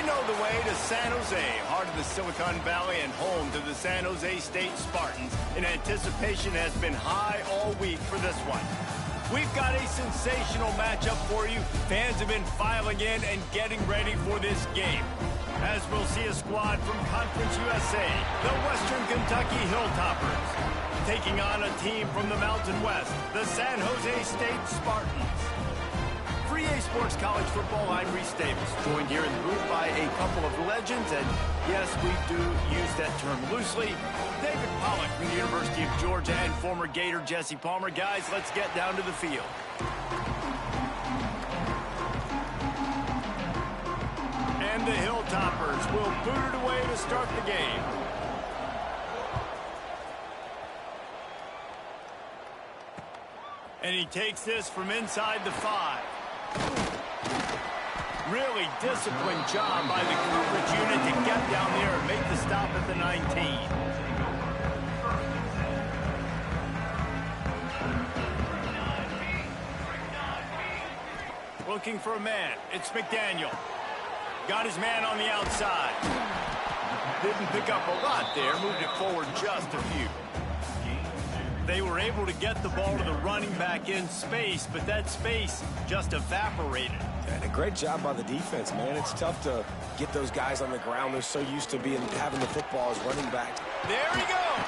know the way to San Jose, heart of the Silicon Valley and home to the San Jose State Spartans, and anticipation has been high all week for this one. We've got a sensational matchup for you. Fans have been filing in and getting ready for this game, as we'll see a squad from Conference USA, the Western Kentucky Hilltoppers, taking on a team from the Mountain West, the San Jose State Spartans. For EA Sports College Football, I'm Reese Davis, joined here in the booth by a couple of legends, and yes, we do use that term loosely. David Pollack from the University of Georgia and former Gator Jesse Palmer. Guys, let's get down to the field. And the Hilltoppers will boot it away to start the game. And he takes this from inside the 5. Really disciplined job by the coverage unit to get down there and make the stop at the 19. Looking for a man. It's McDaniel. Got his man on the outside. Didn't pick up a lot there. Moved it forward just a few. They were able to get the ball to the running back in space, but that space just evaporated. And a great job by the defense, man. It's tough to get those guys on the ground. They're so used to having the football as running back. There he goes.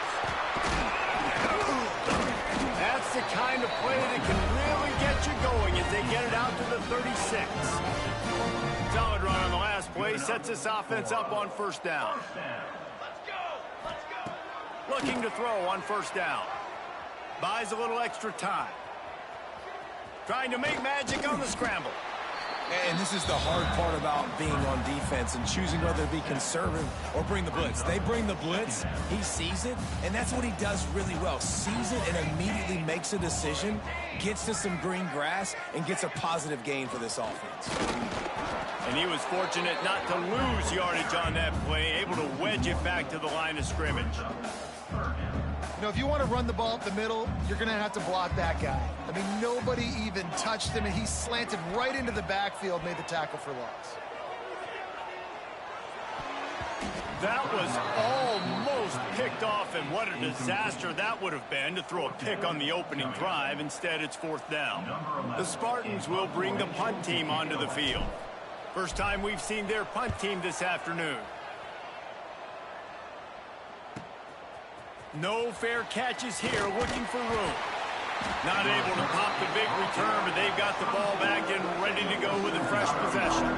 That's the kind of play that can really get you going as they get it out to the 36. Solid run on the last play. Sets this offense up on first down. Looking to throw on first down. Buys a little extra time. Trying to make magic on the scramble. And this is the hard part about being on defense and choosing whether to be conservative or bring the blitz. They bring the blitz, he sees it, and that's what he does really well. Sees it and immediately makes a decision, gets to some green grass, and gets a positive gain for this offense. And he was fortunate not to lose yardage on that play, able to wedge it back to the line of scrimmage. You know, if you want to run the ball up the middle, you're going to have to block that guy. I mean, nobody even touched him, and he slanted right into the backfield, made the tackle for loss. That was almost picked off, and what a disaster that would have been to throw a pick on the opening drive. Instead, it's fourth down. The Spartans will bring the punt team onto the field. First time we've seen their punt team this afternoon. No fair catches here, looking for room. Not able to pop the big return, but they've got the ball back and ready to go with a fresh possession.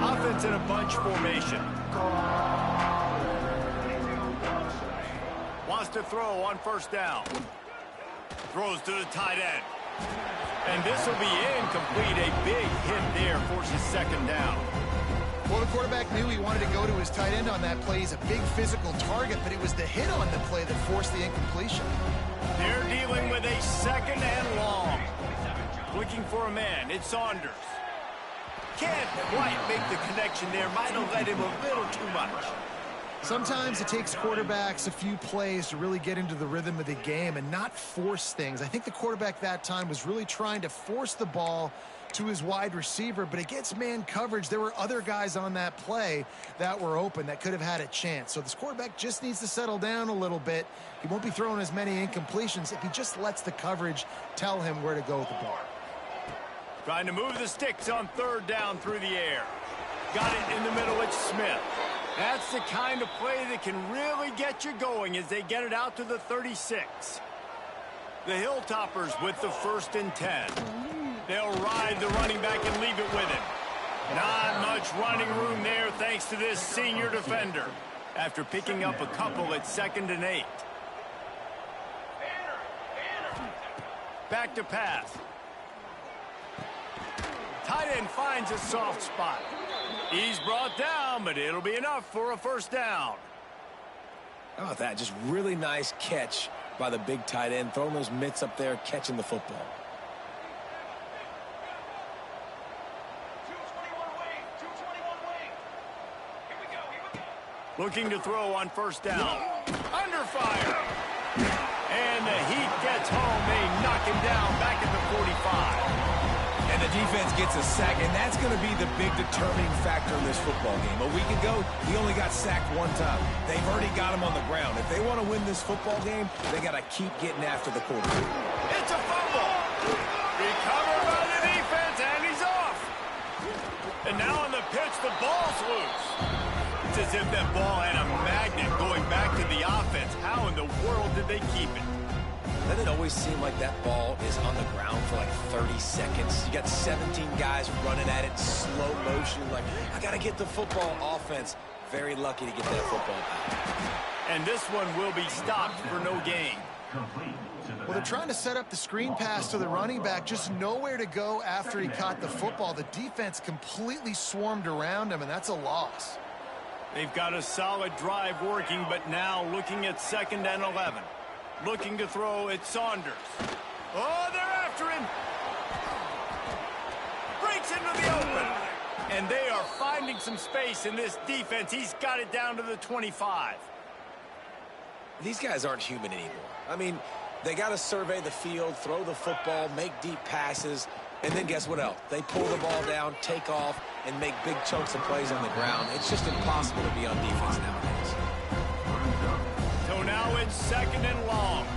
Offense in a bunch formation. Wants to throw on first down. Throws to the tight end. And this will be incomplete. A big hit there, forces second down. Well, the quarterback knew he wanted to go to his tight end on that play. He's a big physical target, but it was the hit on the play that forced the incompletion. They're dealing with a second and long. Looking for a man. It's Saunders. Can't quite make the connection there. Might have led him a little too much. Sometimes it takes quarterbacks a few plays to really get into the rhythm of the game and not force things. I think the quarterback that time was really trying to force the ball to his wide receiver, but against man coverage, there were other guys on that play that were open that could have had a chance. So this quarterback just needs to settle down a little bit. He won't be throwing as many incompletions if he just lets the coverage tell him where to go with the ball. Trying to move the sticks on third down through the air. Got it in the middle, it's Smith. That's the kind of play that can really get you going as they get it out to the 36. The Hilltoppers with the 1st and 10. They'll ride the running back and leave it with him. Not much running room there thanks to this senior defender after picking up a couple at 2nd and 8. Back to pass. Tight end finds a soft spot. He's brought down, but it'll be enough for a first down. How about that? Just really nice catch by the big tight end, throwing those mitts up there, catching the football. Looking to throw on first down. Under fire. And the heat gets home. They knock him down back at the 45. And the defense gets a sack, and that's going to be the big determining factor in this football game. A week ago, he only got sacked one time. They've already got him on the ground. If they want to win this football game, they got to keep getting after the quarterback. It's a fumble. Recovered by the defense, and he's off. And now on the pitch, the ball's loose. It's as if that ball had a magnet going back to the offense. How in the world did they keep it? Doesn't it always seem like that ball is on the ground for like 30 seconds? You got 17 guys running at it, slow motion. Like, I got to get the football. Offense, very lucky to get that football back. And this one will be stopped for no gain. Well, they're trying to set up the screen pass to the running back, just nowhere to go after he caught the football. The defense completely swarmed around him, and that's a loss. They've got a solid drive working, but now looking at 2nd and 11. Looking to throw, it's Saunders. Oh, they're after him. Breaks into the open. And they are finding some space in this defense. He's got it down to the 25. These guys aren't human anymore. I mean, they got to survey the field, throw the football, make deep passes, and then guess what else? They pull the ball down, take off, and make big chunks of plays on the ground. It's just impossible to be on defense nowadays. So now it's 2nd and long.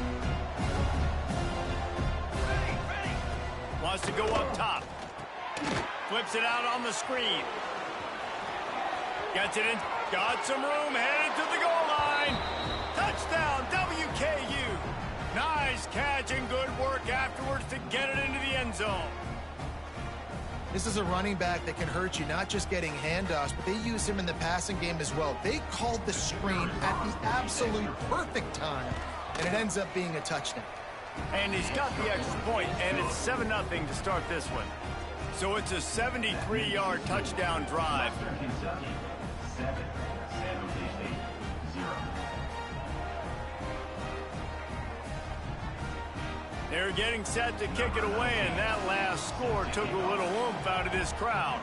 Wants to go up top. Flips it out on the screen. Gets it in. Got some room. Headed to the goal line. Touchdown, WKU. Nice catch and good work afterwards to get it into the end zone. This is a running back that can hurt you, not just getting handoffs, but they use him in the passing game as well. They called the screen at the absolute perfect time, and it ends up being a touchdown. And he's got the extra point, and it's 7-0 to start this one. So it's a 73-yard touchdown drive. They're getting set to kick it away, and that last score took a little oomph out of this crowd.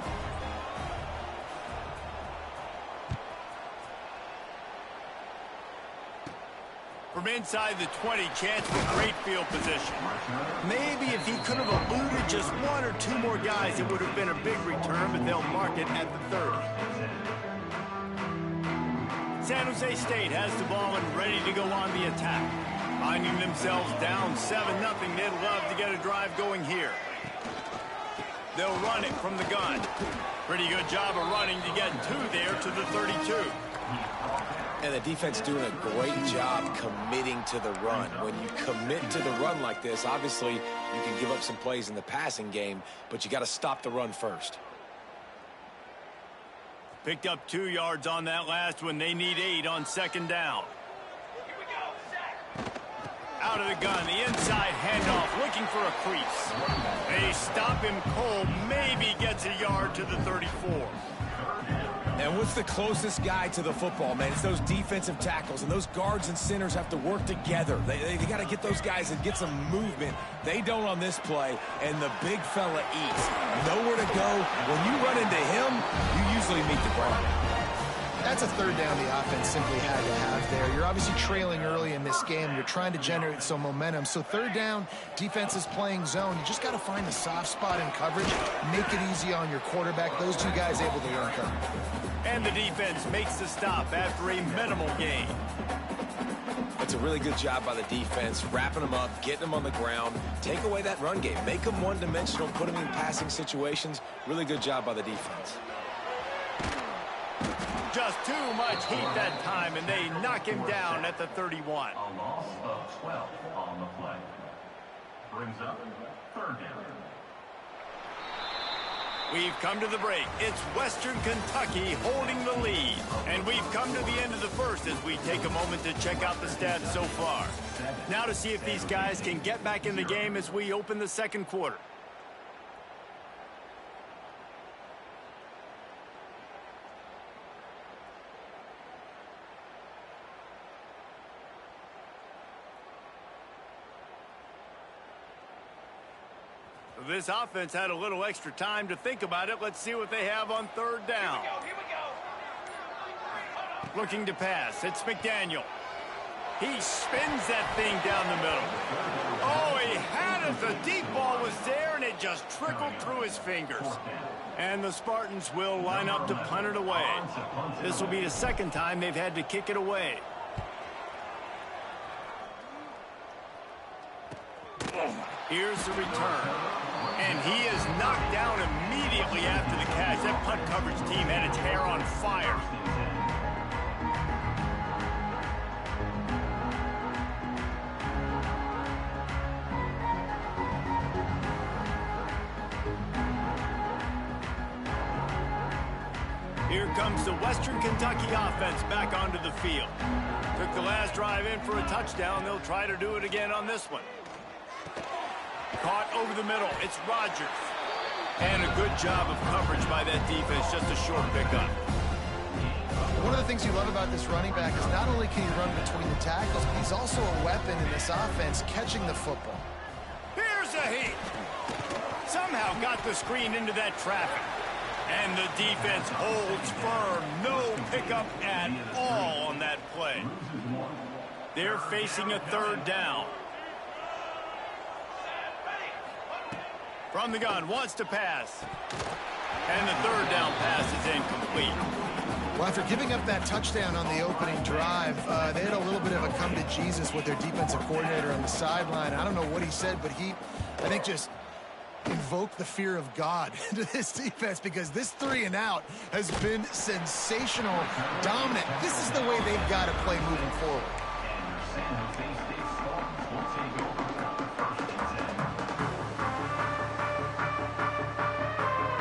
From inside the 20, chance for great field position. Maybe if he could have eluded just 1 or 2 more guys, it would have been a big return, but they'll mark it at the 30. San Jose State has the ball and ready to go on the attack. Finding themselves down 7-0, they'd love to get a drive going here. They'll run it from the gun. Pretty good job of running to get 2 there to the 32. And the defense doing a great job committing to the run. When you commit to the run like this, obviously you can give up some plays in the passing game, but you got to stop the run first. Picked up 2 yards on that last one. They need 8 on 2nd down. Out of the gun, the inside handoff, looking for a crease. They stop him cold, maybe gets a yard to the 34. And what's the closest guy to the football, man? It's those defensive tackles, and those guards and centers have to work together. They got to get those guys and get some movement. They don't on this play, and the big fella eats. Nowhere to go. When you run into him, you usually meet the ground. That's a 3rd down the offense simply had to have there. You're obviously trailing early in this game. You're trying to generate some momentum. So 3rd down, defense is playing zone. You just got to find the soft spot in coverage, make it easy on your quarterback. Those 2 guys able to run coverage. And the defense makes the stop after a minimal gain. That's a really good job by the defense, wrapping them up, getting them on the ground, take away that run game, make them one-dimensional, put them in passing situations. Really good job by the defense. Just too much heat that time, and they knock him down at the 31. A loss of 12 on the play. Brings up 3rd down. We've come to the break. It's Western Kentucky holding the lead. And we've come to the end of the first as we take a moment to check out the stats so far. Now to see if these guys can get back in the game as we open the 2nd quarter. This offense had a little extra time to think about it. Let's see what they have on 3rd down. Here we go. Looking to pass. It's McDaniel. He spins that thing down the middle. Oh, he had it. The deep ball was there, and it just trickled through his fingers. And the Spartans will line up to punt it away. This will be the second time they've had to kick it away. Here's the return. And he is knocked down immediately after the catch. That punt coverage team had its hair on fire. Here comes the Western Kentucky offense back onto the field. Took the last drive in for a touchdown. They'll try to do it again on this one. Caught over the middle. It's Rodgers. And a good job of coverage by that defense. Just a short pickup. One of the things you love about this running back is not only can he run between the tackles, but he's also a weapon in this offense catching the football. Here's a heat. Somehow got the screen into that traffic. And the defense holds firm. No pickup at all on that play. They're facing a third down. From the gun, wants to pass. And the third down pass is incomplete. Well, after giving up that touchdown on the opening drive, they had a little bit of a come to Jesus with their defensive coordinator on the sideline. I don't know what he said, but he, I think, just invoked the fear of God into this defense, because this 3 and out has been sensational, dominant. This is the way they've got to play moving forward.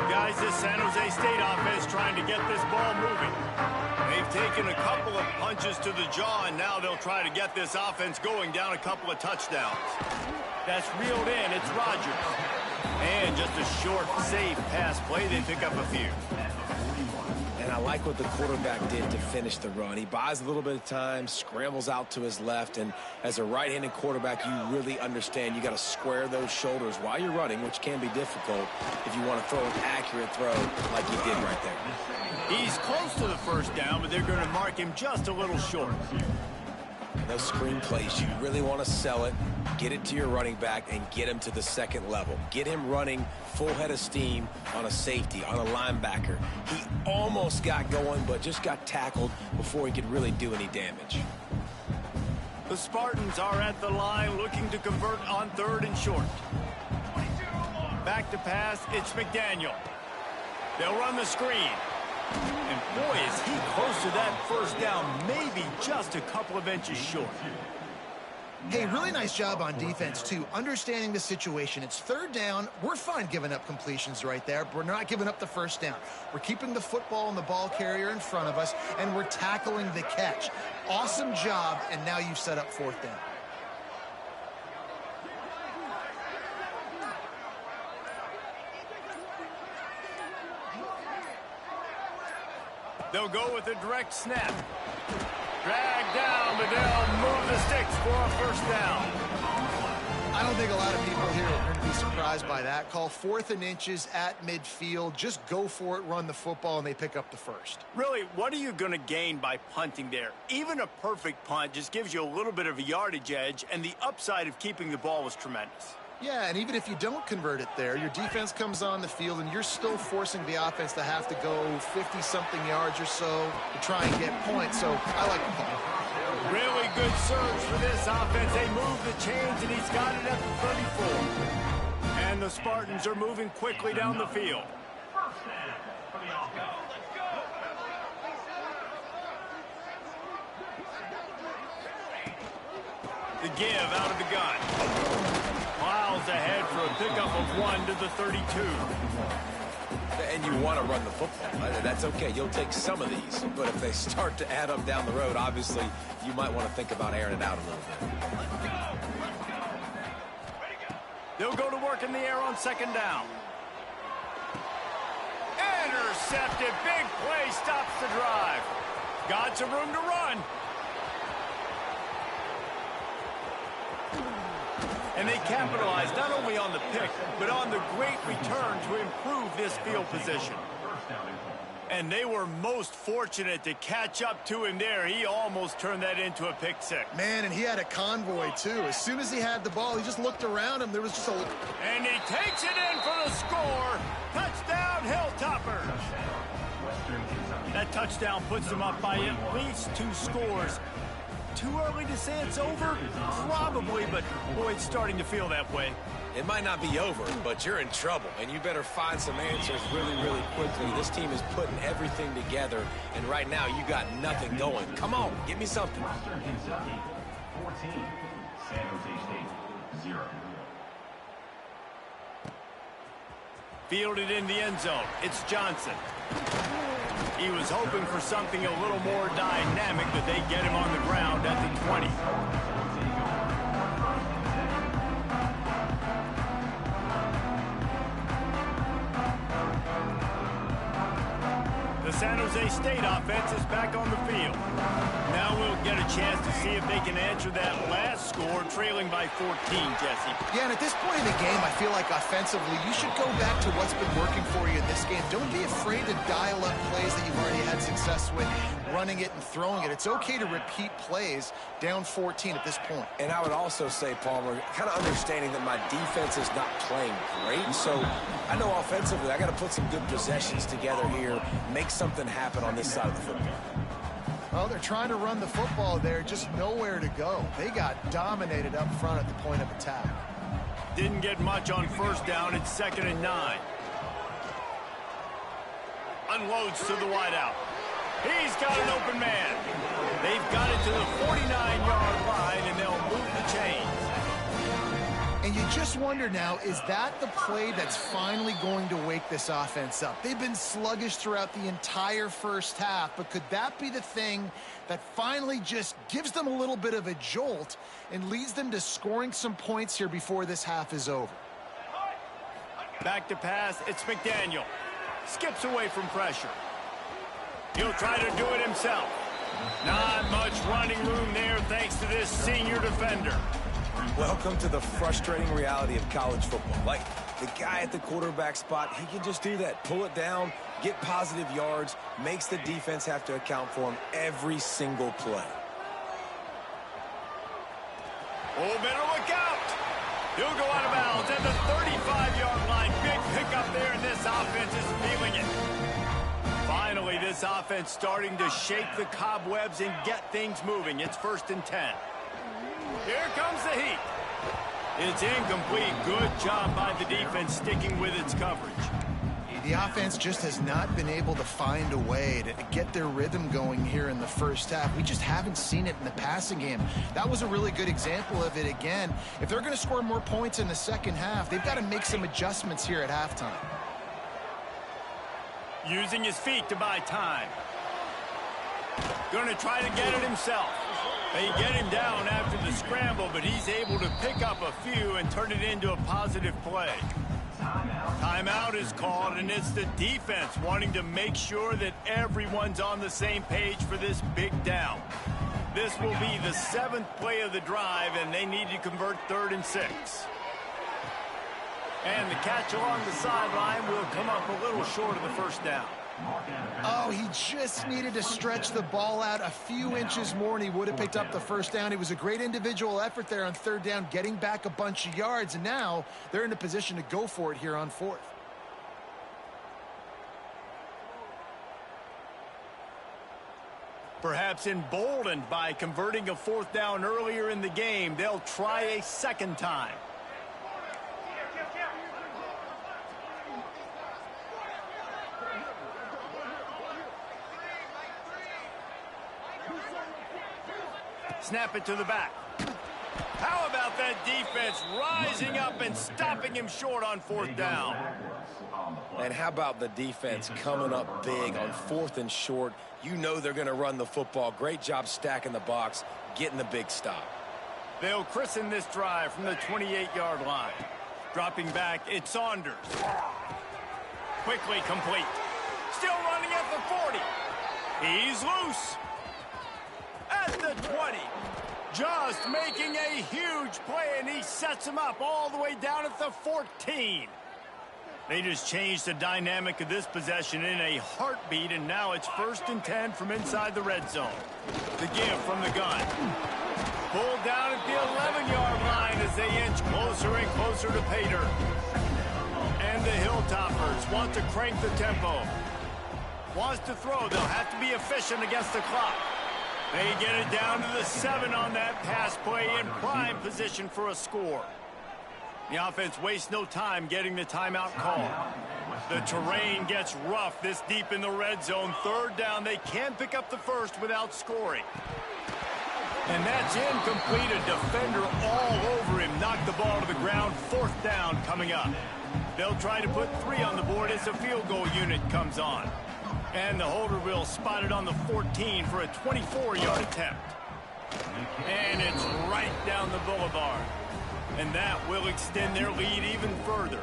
Guys, this San Jose State offense trying to get this ball moving. They've taken a couple of punches to the jaw, and now they'll try to get this offense going down a couple of touchdowns. That's reeled in. It's Rodgers. And just a short, safe pass play. They pick up a few. And I like what the quarterback did to finish the run. He buys a little bit of time, scrambles out to his left, and as a right-handed quarterback, you really understand you got to square those shoulders while you're running, which can be difficult if you want to throw an accurate throw like he did right there. He's close to the first down, but they're going to mark him just a little short. And those screen plays, you really want to sell it, get it to your running back, and get him to the second level. Get him running full head of steam on a safety, on a linebacker. He almost got going, but just got tackled before he could really do any damage. The Spartans are at the line looking to convert on third and short. Back to pass, it's McDaniel. They'll run the screen. And boy, is he close to that first down, maybe just a couple of inches short. Hey, really nice job on defense, too, understanding the situation. It's third down. We're fine giving up completions right there, but we're not giving up the first down. We're keeping the football and the ball carrier in front of us, and we're tackling the catch. Awesome job, and now you've set up fourth down. They'll go with a direct snap. Drag down, but they'll move the sticks for a first down. I don't think a lot of people here are going to be surprised by that call. 4th and inches at midfield. Just go for it, run the football, and they pick up the first. Really, what are you going to gain by punting there? Even a perfect punt just gives you a little bit of a yardage edge, and the upside of keeping the ball was tremendous. Yeah, and even if you don't convert it there, your defense comes on the field, and you're still forcing the offense to have to go 50-something yards or so to try and get points. So I like the call. Really good surge for this offense. They move the chains, and he's got it at the 34. And the Spartans are moving quickly down the field. The give out of the gun. Miles ahead for a pickup of 1 to the 32. And you want to run the football. That's okay. You'll take some of these. But if they start to add up down the road, obviously, you might want to think about airing it out a little bit. They'll go to work in the air on second down. Intercepted. Big play stops the drive. Got some room to run. And they capitalized not only on the pick, but on the great return to improve this field position. And they were most fortunate to catch up to him there. He almost turned that into a pick six. Man, and he had a convoy, too. As soon as he had the ball, he just looked around him. There was just a... And he takes it in for the score. Touchdown, Hilltoppers. That touchdown puts them up by at least 2 scores. Too early to say it's over? Probably, but boy, it's starting to feel that way. It might not be over, but you're in trouble, and you better find some answers really, really quickly. This team is putting everything together, and right now you got nothing going. Come on, give me something. Western Kentucky, 14. San Jose State, 0. Fielded in the end zone. It's Johnson. He was hoping for something a little more dynamic, but they get him on the ground at the 20. The San Jose State offense is back on the field. Now we'll get a chance to see if they can answer that last score, trailing by 14, Jesse. Yeah, and at this point in the game, I feel like offensively, you should go back to what's been working for you in this game. Don't be afraid to dial up plays that you've already had success with, running it and throwing it. It's okay to repeat plays down 14 at this point. And I would also say, Palmer, kind of understanding that my defense is not playing great, so I know offensively I got to put some good possessions together here, make something happen on this side of the football. Well, they're trying to run the football there, just nowhere to go. They got dominated up front at the point of attack. Didn't get much on first down. It's 2nd and 9. Unloads to the wideout. He's got an open man. They've got it to the 49-yard line, and they'll move the chains. And you just wonder now, is that the play that's finally going to wake this offense up? They've been sluggish throughout the entire first half, but could that be the thing that finally just gives them a little bit of a jolt and leads them to scoring some points here before this half is over? Back to pass, it's McDaniel. Skips away from pressure. He'll try to do it himself. Not much running room there thanks to this senior defender. Welcome to the frustrating reality of college football. Like, the guy at the quarterback spot, he can just do that. Pull it down, get positive yards, makes the defense have to account for him every single play. Oh, better look out. He'll go out of bounds at the 35-yard line. Big pickup there, and this offense is feeling it. Finally, this offense starting to shake the cobwebs and get things moving. It's 1st and 10. Here comes the heat. It's incomplete. Good job by the defense sticking with its coverage. The offense just has not been able to find a way to get their rhythm going here in the first half. We just haven't seen it in the passing game. That was a really good example of it again. If they're going to score more points in the second half, they've got to make some adjustments here at halftime. Using his feet to buy time. Going to try to get it himself. They get him down after the scramble, but he's able to pick up a few and turn it into a positive play. Timeout is called, and it's the defense wanting to make sure that everyone's on the same page for this big down. This will be the 7th play of the drive, and they need to convert 3rd and 6. And the catch along the sideline will come up a little short of the first down. Oh, he just needed to stretch the ball out a few inches more, and he would have picked up the first down. It was a great individual effort there on 3rd down, getting back a bunch of yards, and now they're in a position to go for it here on 4th. Perhaps emboldened by converting a 4th down earlier in the game, they'll try a second time. Snap it to the back. How about that defense rising up and stopping him short on 4th down? And how about the defense coming up big on 4th and short? You know they're going to run the football. Great job stacking the box, getting the big stop. They'll christen this drive from the 28-yard line. Dropping back, it's Saunders. Quickly complete. Still running at the 40. He's loose. At the 20. Just making a huge play, and he sets him up all the way down at the 14. They just changed the dynamic of this possession in a heartbeat, and now it's 1st and 10 from inside the red zone. The give from the gun. Pulled down at the 11-yard line as they inch closer and closer to pay dirt. And the Hilltoppers want to crank the tempo. Wants to throw. They'll have to be efficient against the clock. They get it down to the 7 on that pass play in prime position for a score. The offense wastes no time getting the timeout call. The terrain gets rough this deep in the red zone. 3rd down. They can pick up the first without scoring. And that's incomplete. A defender all over him. Knocked the ball to the ground. 4th down coming up. They'll try to put 3 on the board as the field goal unit comes on. And the holder will spot it on the 14 for a 24-yard attempt. And it's right down the boulevard. And that will extend their lead even further.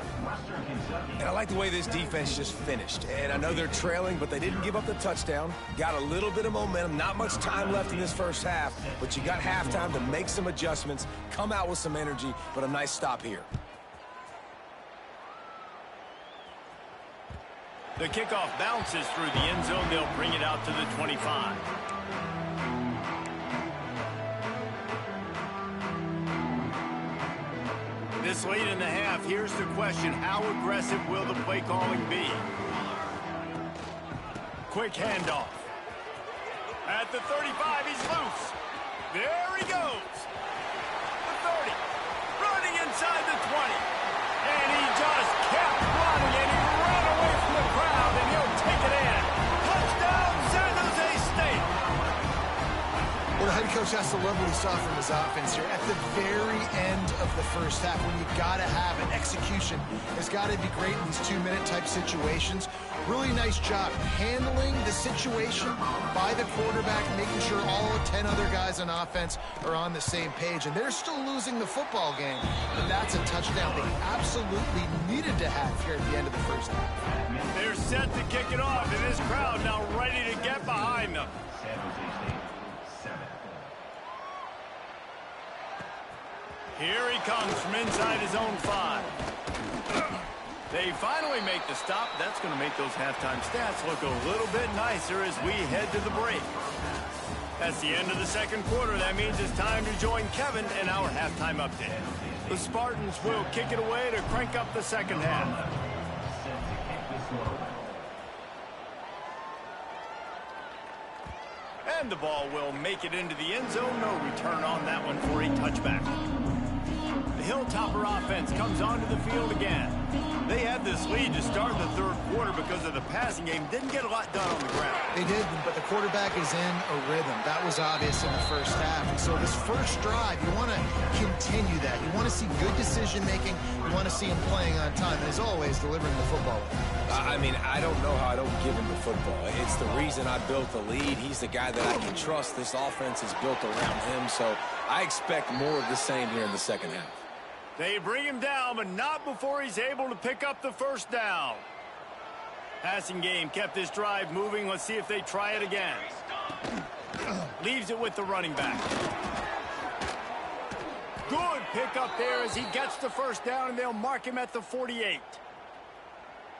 And I like the way this defense just finished. And I know they're trailing, but they didn't give up the touchdown. Got a little bit of momentum. Not much time left in this first half, but you got halftime to make some adjustments, come out with some energy, but a nice stop here. The kickoff bounces through the end zone. They'll bring it out to the 25. This late in the half, here's the question. How aggressive will the play calling be? Quick handoff. At the 35, he's loose. There he goes. The 30. Running inside the 20. And he just kept running, and he ran away from the crowd, and he'll take it in. Touchdown, San Jose State. Well, the head coach has to love what he saw from his offense here. At the very end of the first half, when you got to have an execution, it's got to be great in these 2-minute type situations. Really nice job handling the situation by the quarterback, making sure all 10 other guys on offense are on the same page. And they're still losing the football game, but that's a touchdown they absolutely needed to have here at the end of the first half. They're set to kick it off, and this crowd now ready to get behind them. Here he comes from inside his own 5. They finally make the stop. That's going to make those halftime stats look a little bit nicer as we head to the break. That's the end of the second quarter. That means it's time to join Kevin in our halftime update. The Spartans will kick it away to crank up the second half. And the ball will make it into the end zone. No return on that one for a touchback. The Hilltopper offense comes onto the field again. They had this lead to start the third quarter because of the passing game. Didn't get a lot done on the ground. They did, but the quarterback is in a rhythm. That was obvious in the first half. And so this first drive, you want to continue that. You want to see good decision-making. You want to see him playing on time. And as always, delivering the football. I mean, I don't know how I don't give him the football. It's the reason I built the lead. He's the guy that I can trust. This offense is built around him, so I expect more of the same here in the second half. They bring him down, but not before he's able to pick up the first down. Passing game kept this drive moving. Let's see if they try it again. Leaves it with the running back. Good pickup there as he gets the first down, and they'll mark him at the 48.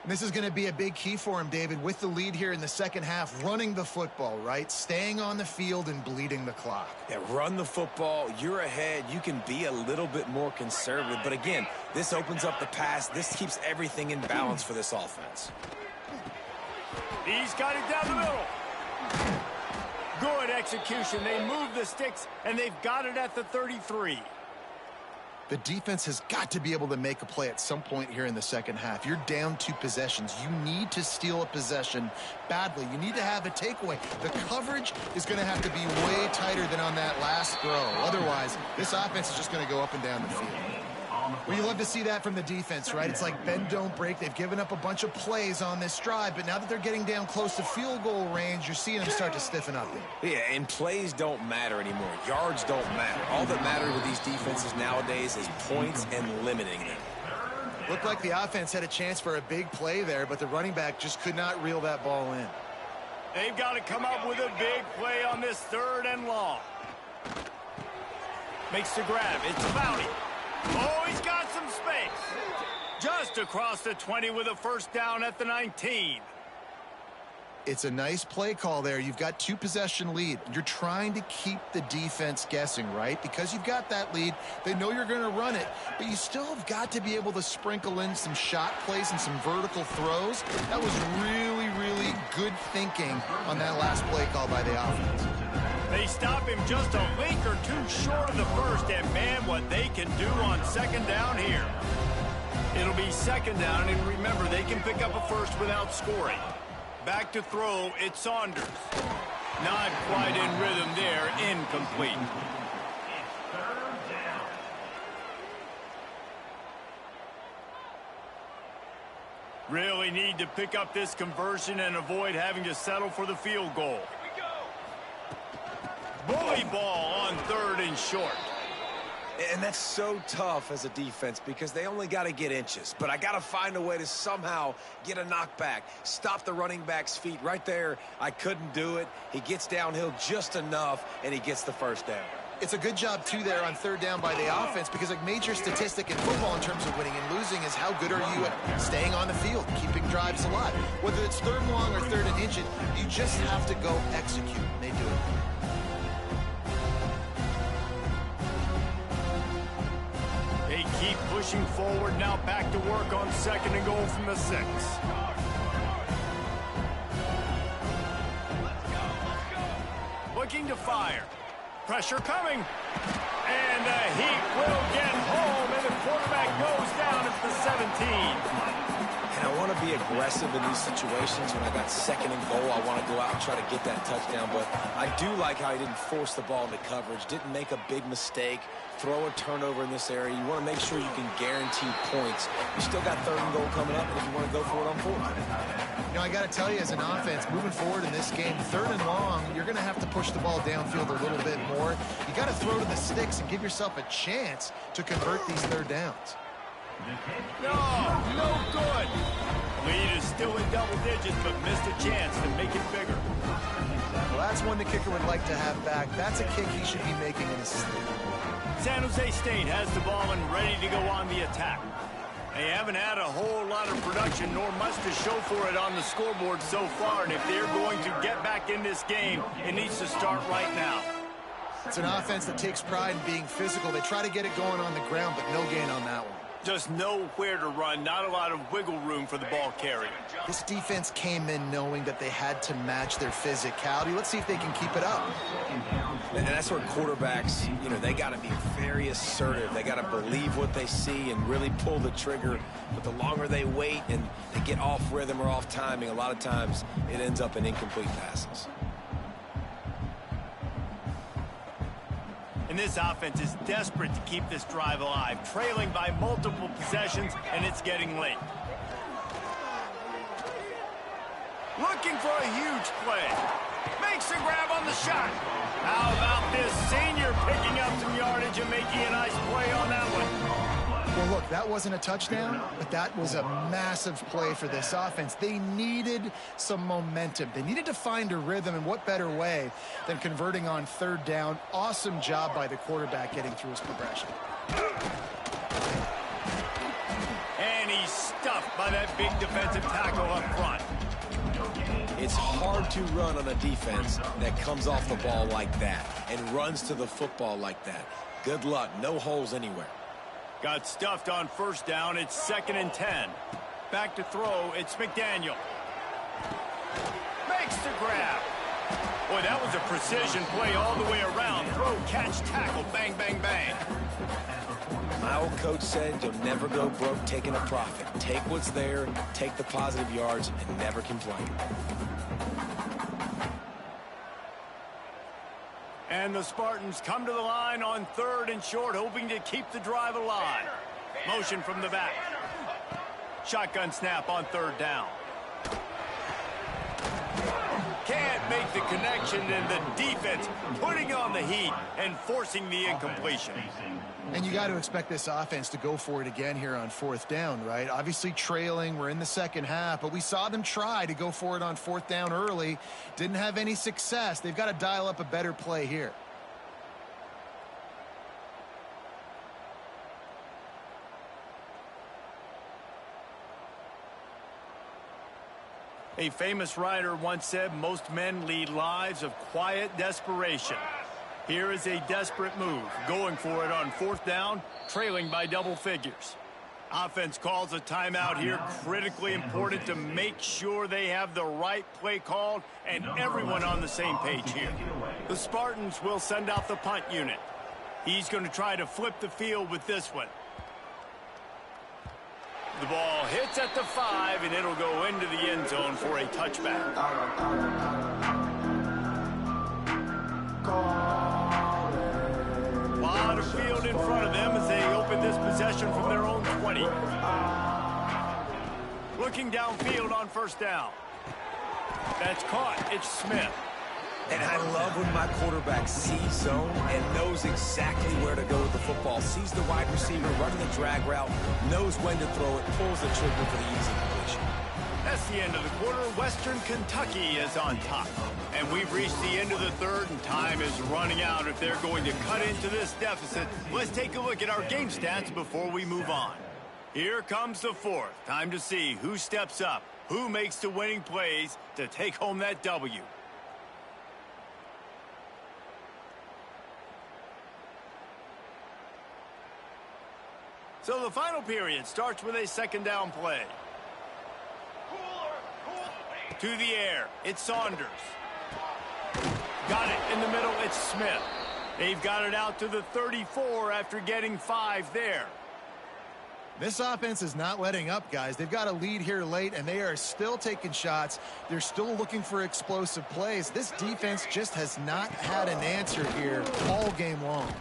And this is going to be a big key for him, David, with the lead here in the second half, running the football, right? Staying on the field and bleeding the clock. Yeah, run the football. You're ahead. You can be a little bit more conservative. But again, this opens up the pass. This keeps everything in balance for this offense. He's got it down the middle. Good execution. They move the sticks, and they've got it at the 33. The defense has got to be able to make a play at some point here in the second half. You're down 2 possessions. You need to steal a possession badly. You need to have a takeaway. The coverage is going to have to be way tighter than on that last throw. Otherwise, this offense is just going to go up and down the field. Well, you love to see that from the defense, right? It's like bend, don't break. They've given up a bunch of plays on this drive, but now that they're getting down close to field goal range, you're seeing them start to stiffen up there. Yeah, and plays don't matter anymore. Yards don't matter. All that matters with these defenses nowadays is points and limiting them. Looked like the offense had a chance for a big play there, but the running back just could not reel that ball in. They've got to come up with a big play on this 3rd and long. Makes the grab. It's Bounty. Oh, he's got some space. Just across the 20 with a first down at the 19. It's a nice play call there. You've got 2-possession lead. You're trying to keep the defense guessing, right? Because you've got that lead, they know you're going to run it, but you still have got to be able to sprinkle in some shot plays and some vertical throws. That was really, really good thinking on that last play call by the offense. They stop him just a link or two short of the first, and man, what they can do on second down here. It'll be second down, and remember, they can pick up a first without scoring. Back to throw, it's Saunders. Not quite in rhythm there, incomplete. Really need to pick up this conversion and avoid having to settle for the field goal. Bully ball on 3rd and short. And that's so tough as a defense because they only got to get inches. But I got to find a way to somehow get a knockback, stop the running back's feet. Right there, I couldn't do it. He gets downhill just enough, and he gets the first down. It's a good job, too, there on 3rd down by the offense because a major statistic in football in terms of winning and losing is how good are you at staying on the field, keeping drives alive. Whether it's 3rd and long or 3rd and inches, you just have to go execute, and they do it. They keep pushing forward, now back to work on 2nd and goal from the 6. Looking to fire. Pressure coming. And the Heat will get home, and the quarterback goes down at the 17. And I want to be aggressive in these situations. When I got 2nd and goal, I want to go out and try to get that touchdown. But I do like how he didn't force the ball into coverage, didn't make a big mistake, throw a turnover in this area. You want to make sure you can guarantee points. You still got 3rd and goal coming up, and if you want to go for it on 4th. You know, I got to tell you, as an offense, moving forward in this game, 3rd and long, you're going to have to push the ball downfield a little bit more. You got to throw to the sticks and give yourself a chance to convert these 3rd downs. No good. Lead is still in double digits, but missed a chance to make it bigger. Well, that's one the kicker would like to have back. That's a kick he should be making in his sleep. San Jose State has the ball and ready to go on the attack. They haven't had a whole lot of production, nor much to show for it on the scoreboard so far, and if they're going to get back in this game, it needs to start right now. It's an offense that takes pride in being physical. They try to get it going on the ground, but no gain on that one. Just nowhere to run, not a lot of wiggle room for the ball carrier. This defense came in knowing that they had to match their physicality. Let's see if they can keep it up. And that's where quarterbacks, you know, they got to be very assertive. They got to believe what they see and really pull the trigger. But the longer they wait and they get off rhythm or off timing, a lot of times it ends up in incomplete passes. And this offense is desperate to keep this drive alive, trailing by multiple possessions, and it's getting late. Looking for a huge play. Makes the grab on the shot. How about this senior picking up some yardage and making a nice play on that one? Well, look, that wasn't a touchdown, but that was a massive play for this offense. They needed some momentum. They needed to find a rhythm, and what better way than converting on 3rd down. Awesome job by the quarterback getting through his progression. And he's stuffed by that big defensive tackle up front. It's hard to run on a defense that comes off the ball like that and runs to the football like that. Good luck. No holes anywhere. Got stuffed on 1st down. It's 2nd and 10. Back to throw. It's McDaniel. Makes the grab. Boy, that was a precision play all the way around. Throw, catch, tackle, bang, bang, bang. My old coach said you'll never go broke taking a profit. Take what's there, take the positive yards, and never complain. And the Spartans come to the line on 3rd and short, hoping to keep the drive alive. Motion from the back. Shotgun snap on 3rd down. Can't make the connection, and the defense putting on the heat and forcing the incompletion. And you got to expect this offense to go for it again here on 4th down, right? Obviously trailing, we're in the 2nd half, but we saw them try to go for it on 4th down early. Didn't have any success. They've got to dial up a better play here. A famous writer once said most men lead lives of quiet desperation. Here is a desperate move, going for it on 4th down, trailing by double figures. Offense calls a timeout here, critically important to make sure they have the right play called and everyone on the same page here. The Spartans will send out the punt unit. He's going to try to flip the field with this one. The ball hits at the 5, and it'll go into the end zone for a touchback. A lot of field in front of them as they open this possession from their own 20. Looking downfield on 1st down. That's caught. It's Smith. And I love when my quarterback sees zone and knows exactly where to go with the football. Sees the wide receiver running the drag route, knows when to throw it, pulls the trigger for the easy completion. That's the end of the quarter. Western Kentucky is on top. And we've reached the end of the 3rd, and time is running out. If they're going to cut into this deficit, let's take a look at our game stats before we move on. Here comes the 4th. Time to see who steps up, who makes the winning plays to take home that W. So the final period starts with a 2nd down play. To the air, it's Saunders. Got it in the middle, it's Smith. They've got it out to the 34 after getting 5 there. This offense is not letting up, guys. They've got a lead here late, and they are still taking shots. They're still looking for explosive plays. This defense just has not had an answer here all game long.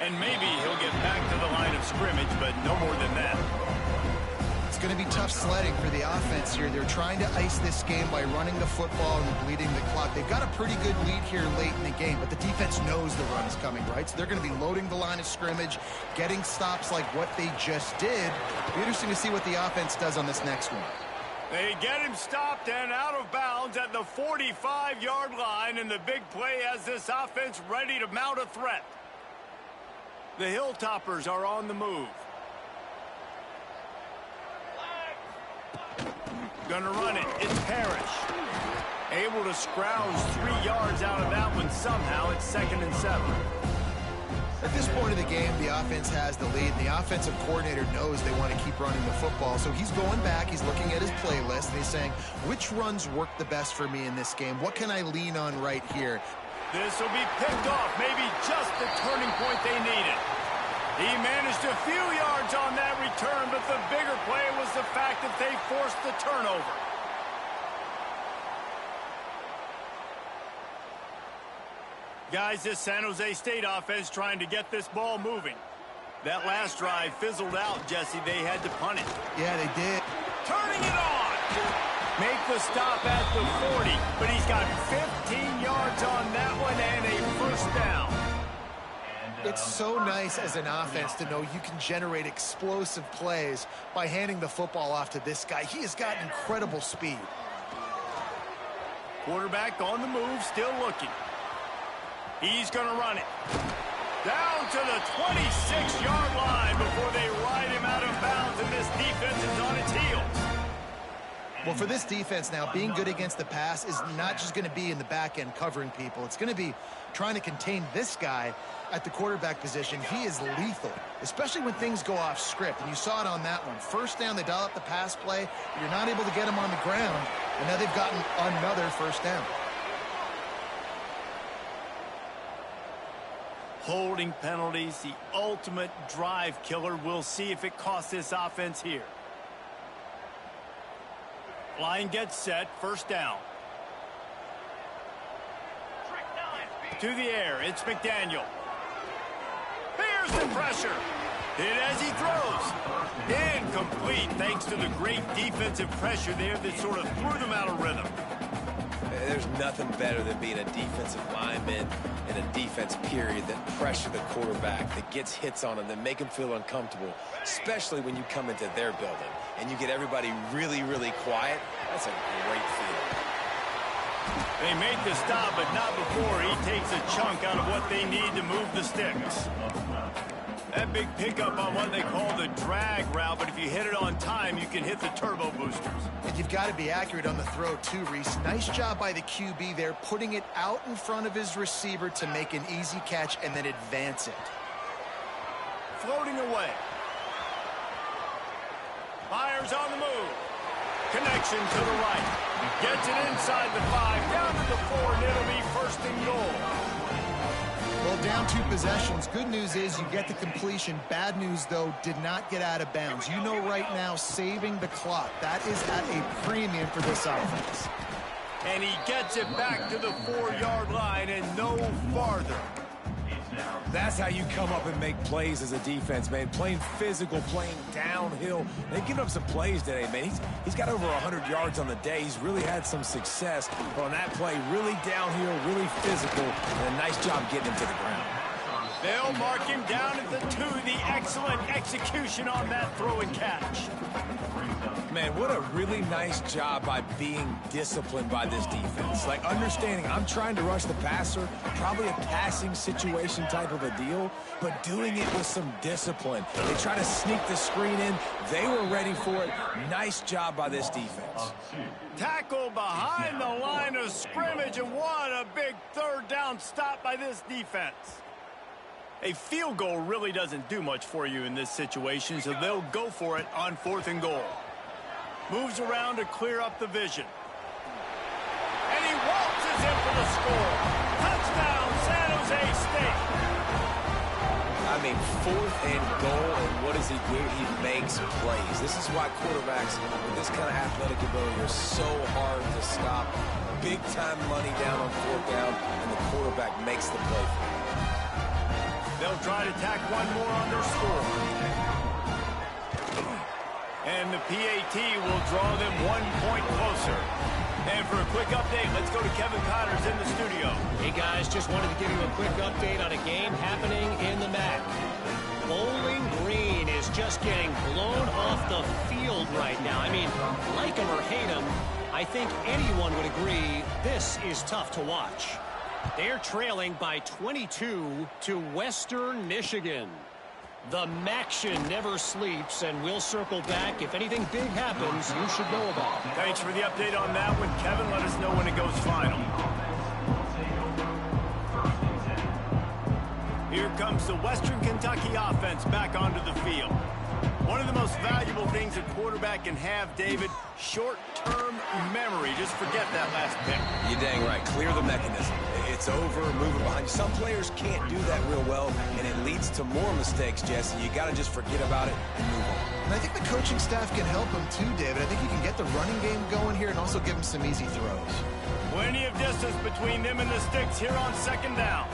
And maybe he'll get back to the line of scrimmage, but no more than that. It's going to be tough sledding for the offense here. They're trying to ice this game by running the football and bleeding the clock. They've got a pretty good lead here late in the game, but the defense knows the run is coming, right? So they're going to be loading the line of scrimmage, getting stops like what they just did. It'll be interesting to see what the offense does on this next one. They get him stopped and out of bounds at the 45-yard line, and the big play has this offense ready to mount a threat. The Hilltoppers are on the move. Gonna run it. It's Parrish. Able to scrounge 3 yards out of that one somehow. It's 2nd and 7. At this point of the game, the offense has the lead, and the offensive coordinator knows they want to keep running the football. So he's going back, he's looking at his playlist, and he's saying, which runs work the best for me in this game? What can I lean on right here? This will be picked off, maybe just the turning point they needed. He managed a few yards on that return, but the bigger play was the fact that they forced the turnover. Guys, this San Jose State offense trying to get this ball moving. That last drive fizzled out, Jesse. They had to punt it. Yeah, they did. Turning it on. Make the stop at the 40, but he's got 15 yards on that one and a 1st down. It's so nice as an offense to know you can generate explosive plays by handing the football off to this guy. He has got incredible speed. Quarterback on the move, still looking. He's going to run it. Down to the 26-yard line before they ride him out of bounds, and this defense is on its heels. Well, for this defense now, being good against the pass is not just going to be in the back end covering people. It's going to be trying to contain this guy at the quarterback position. He is lethal, especially when things go off script. And you saw it on that one. 1st down, they dial up the pass play. You're not able to get him on the ground, and now they've gotten another 1st down. Holding penalties, the ultimate drive killer. We'll see if it costs this offense here. Line gets set, 1st down. To the air, it's McDaniel. Here's the pressure. Hit as he throws. Incomplete, thanks to the great defensive pressure there that sort of threw them out of rhythm. There's nothing better than being a defensive lineman in a defense period that pressure the quarterback, that gets hits on him, that make him feel uncomfortable, especially when you come into their building and you get everybody really, really quiet. That's a great feeling. They make the stop, but not before he takes a chunk out of what they need to move the sticks. That that big pickup on what they call the drag route, but if you hit it on time, you can hit the turbo boosters. And you've got to be accurate on the throw too, Reese. Nice job by the QB there, putting it out in front of his receiver to make an easy catch and then advance it. Floating away. Myers on the move. Connection to the right. Gets it inside the 5, down to the 4, and it'll be first and goal. Well, down 2 possessions. Good news is you get the completion. Bad news, though, did not get out of bounds. You know right now, saving the clock. That is at a premium for this offense. And he gets it back to the 4-yard line and no farther. That's how you come up and make plays as a defense, man. Playing physical, playing downhill. They've given up some plays today, man. He's got over 100 yards on the day. He's really had some success. But on that play, really downhill, really physical, and a nice job getting him to the ground. They'll mark him down at the 2. The excellent execution on that throw and catch. Man, what a really nice job by being disciplined by this defense. Like, understanding I'm trying to rush the passer, probably a passing situation type of a deal, but doing it with some discipline. They try to sneak the screen in. They were ready for it. Nice job by this defense. Tackle behind the line of scrimmage, and what a big third down stop by this defense. A field goal really doesn't do much for you in this situation, so they'll go for it on 4th and goal. Moves around to clear up the vision. And he waltzes in for the score. Touchdown, San Jose State. I mean, 4th and goal, and what does he do? He makes plays. This is why quarterbacks with this kind of athletic ability are so hard to stop. Big-time money down on 4th down, and the quarterback makes the play for him. They'll try to tack one more on their score. And the PAT will draw them 1 point closer. And for a quick update, let's go to Kevin Connors in the studio. Hey guys, just wanted to give you a quick update on a game happening in the MAC. Bowling Green is just getting blown off the field right now. I mean, like him or hate him, I think anyone would agree this is tough to watch. They're trailing by 22 to Western Michigan. The Maction never sleeps, and we'll circle back. If anything big happens, you should know about it. Thanks for the update on that one, Kevin. Let us know when it goes final. Here comes the Western Kentucky offense back onto the field. One of the most valuable things a quarterback can have, David, short-term memory. Just forget that last pick. You're dang right. Clear the mechanism. It's over, moving behind you. Some players can't do that real well, and it leads to more mistakes, Jesse. You got to just forget about it and move on. And I think the coaching staff can help him too, David. I think you can get the running game going here and also give him some easy throws. Plenty of distance between them and the sticks here on 2nd down.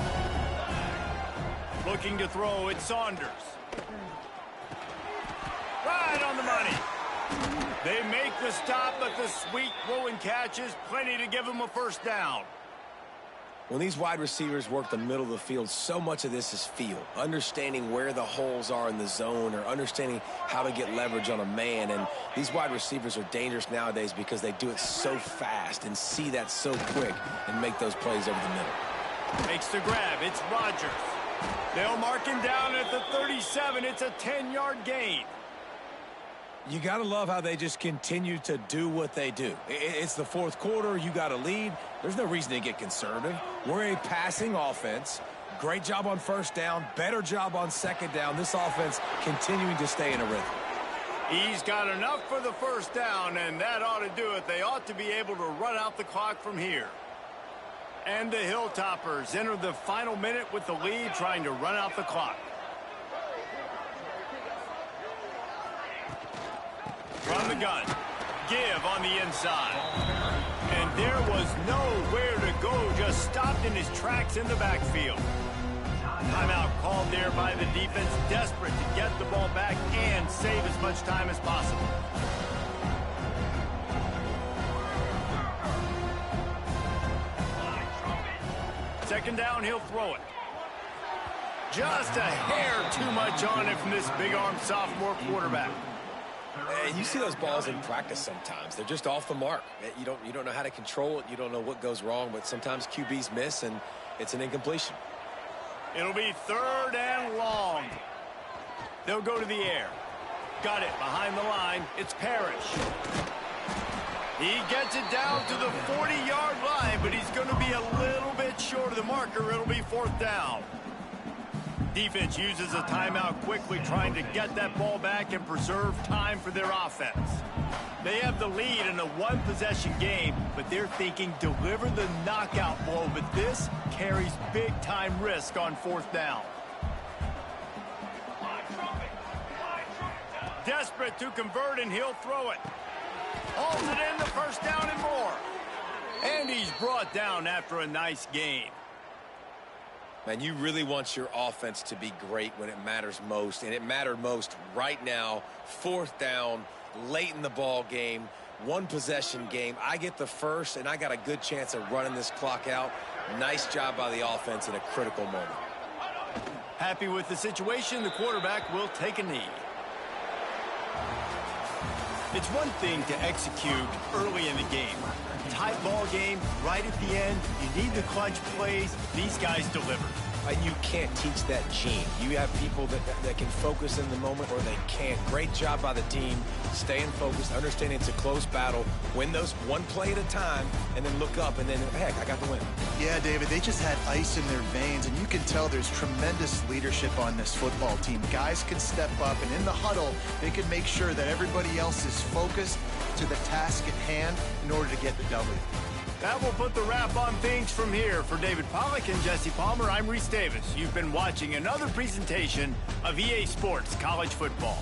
Looking to throw, it's Saunders. Right on the money. They make the stop, but the sweet throw and catch is plenty to give them a 1st down. When these wide receivers work the middle of the field, so much of this is feel. Understanding where the holes are in the zone or understanding how to get leverage on a man. And these wide receivers are dangerous nowadays because they do it so fast and see that so quick and make those plays over the middle. Makes the grab. It's Rogers. They'll mark him down at the 37. It's a 10-yard gain. You got to love how they just continue to do what they do. It's the 4th quarter. You got to lead. There's no reason to get conservative. We're a passing offense. Great job on 1st down. Better job on 2nd down. This offense continuing to stay in a rhythm. He's got enough for the 1st down, and that ought to do it. They ought to be able to run out the clock from here. And the Hilltoppers enter the final minute with the lead, trying to run out the clock. From the gun, give on the inside. And there was nowhere to go, just stopped in his tracks in the backfield. Timeout called there by the defense, desperate to get the ball back and save as much time as possible. Second down, he'll throw it. Just a hair too much on it from this big-armed sophomore quarterback. And you see those balls in practice sometimes. They're just off the mark. You don't know how to control it. You don't know what goes wrong, but sometimes QBs miss, and it's an incompletion. It'll be 3rd and long. They'll go to the air. Got it behind the line. It's Parrish. He gets it down to the 40-yard line, but he's going to be a little bit short of the marker. It'll be 4th down. Defense uses a timeout quickly, trying to get that ball back and preserve time for their offense. They have the lead in a one-possession game, but they're thinking deliver the knockout blow, but this carries big-time risk on 4th down. Desperate to convert, and he'll throw it. Hauls it in the 1st down and more. And he's brought down after a nice gain. Man, you really want your offense to be great when it matters most, and it mattered most right now. 4th down, late in the ball game, one-possession game. I get the first, and I got a good chance of running this clock out. Nice job by the offense in a critical moment. Happy with the situation, the quarterback will take a knee. It's one thing to execute early in the game. Tight ball game, right at the end. You need the clutch plays. These guys deliver. And you can't teach that gene. You have people that can focus in the moment or they can't. Great job by the team, staying focused, understanding it's a close battle, win those one play at a time, and then look up, and then, heck, I got the win. Yeah, David, they just had ice in their veins, and you can tell there's tremendous leadership on this football team. Guys can step up, and in the huddle, they can make sure that everybody else is focused to the task at hand in order to get the W. That will put the wrap on things from here. For David Pollack and Jesse Palmer, I'm Reese Davis. You've been watching another presentation of EA Sports College Football.